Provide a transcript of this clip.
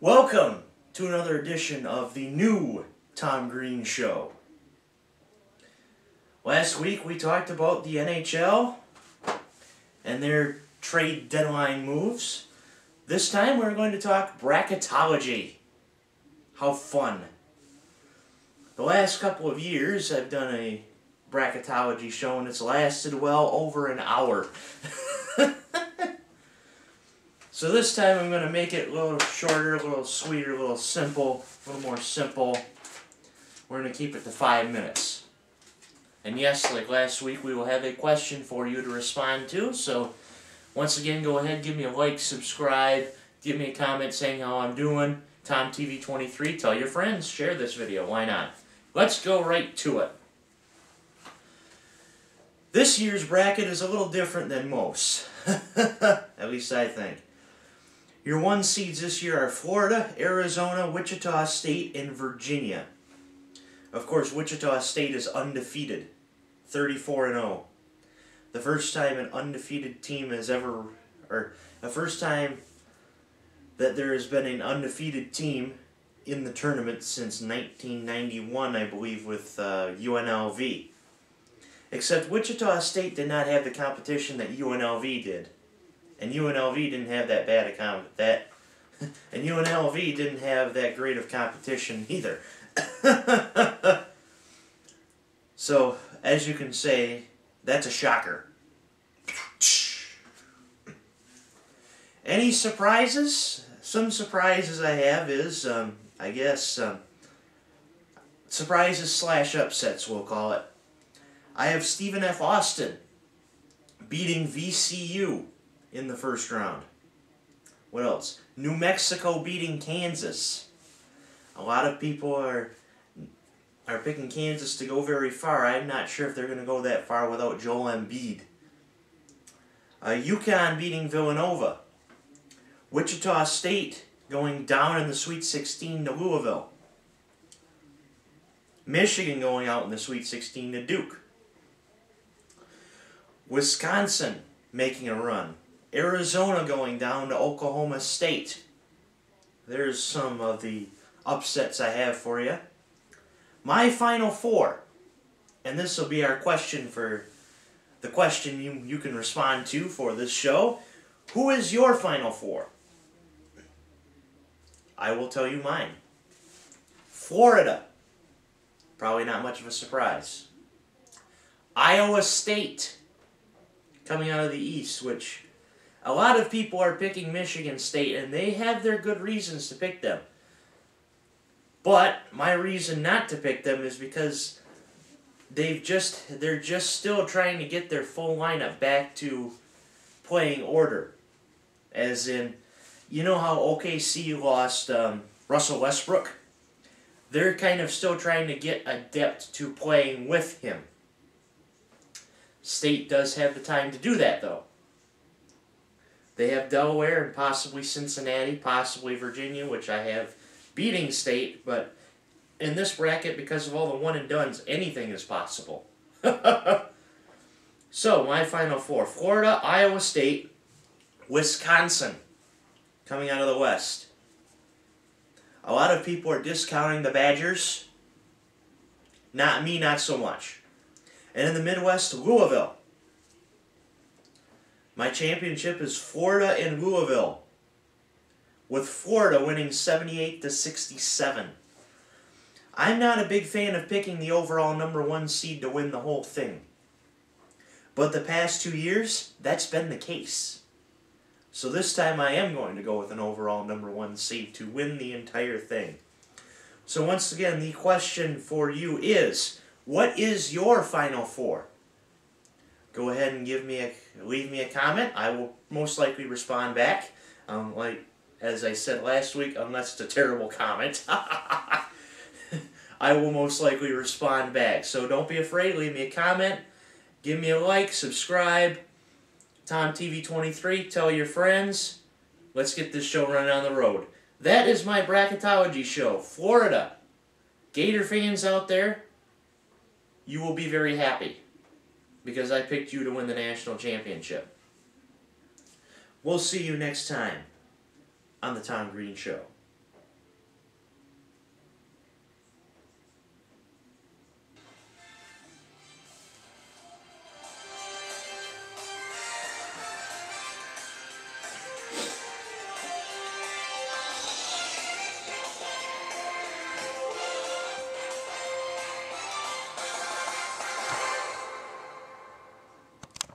Welcome to another edition of the new Tom Greene Show. Last week we talked about the NHL and their trade deadline moves. This time we're going to talk bracketology. How fun. The last couple of years I've done a bracketology show and it's lasted well over an hour. So this time I'm going to make it a little shorter, a little sweeter, a little simple, a little more simple. We're going to keep it to 5 minutes. And yes, like last week, we will have a question for you to respond to. So once again, go ahead, give me a like, subscribe, give me a comment saying how I'm doing. TomTV23, tell your friends, share this video, why not? Let's go right to it. This year's bracket is a little different than most. At least I think. Your one seeds this year are Florida, Arizona, Wichita State, and Virginia. Of course, Wichita State is undefeated, 34-0. The first time an undefeated team has ever, or the first time that there has been an undefeated team in the tournament since 1991, I believe, with UNLV. Except Wichita State did not have the competition that UNLV did. And UNLV didn't have that bad a and UNLV didn't have that great of competition either. So, as you can say, that's a shocker. Any surprises? Some surprises I have is, I guess, surprises slash upsets, we'll call it. I have Stephen F. Austin beating VCU in the first round. What else? New Mexico beating Kansas. A lot of people are picking Kansas to go very far. I'm not sure if they're going to go that far without Joel Embiid. UConn beating Villanova. Wichita State going down in the Sweet 16 to Louisville. Michigan going out in the Sweet 16 to Duke. Wisconsin making a run. Arizona going down to Oklahoma State. There's some of the upsets I have for you. My Final Four, and this will be our question for the question you can respond to for this show. Who is your Final Four? I will tell you mine. Florida. Probably not much of a surprise. Iowa State. Coming out of the East, which a lot of people are picking Michigan State, and they have their good reasons to pick them. But my reason not to pick them is because they're just still trying to get their full lineup back to playing order. As in, you know how OKC lost Russell Westbrook? They're kind of still trying to get adept to playing with him. State does have the time to do that, though. They have Delaware and possibly Cincinnati, possibly Virginia, which I have beating State, but in this bracket, because of all the one-and-dones, anything is possible. So, my Final Four. Florida, Iowa State, Wisconsin, coming out of the West. A lot of people are discounting the Badgers. Not me, not so much. And in the Midwest, Louisville. My championship is Florida and Louisville, with Florida winning 78-67. I'm not a big fan of picking the overall #1 seed to win the whole thing. But the past 2 years, that's been the case. So this time I am going to go with an overall #1 seed to win the entire thing. So once again, the question for you is, what is your Final Four? Go ahead and leave me a comment. I will most likely respond back. Like as I said last week, unless it's a terrible comment, I will most likely respond back. So don't be afraid. Leave me a comment. Give me a like. Subscribe. TomTV23. Tell your friends. Let's get this show running on the road. That is my bracketology show. Florida. Gator fans out there, you will be very happy because I picked you to win the national championship. We'll see you next time on the Tom Greene Show.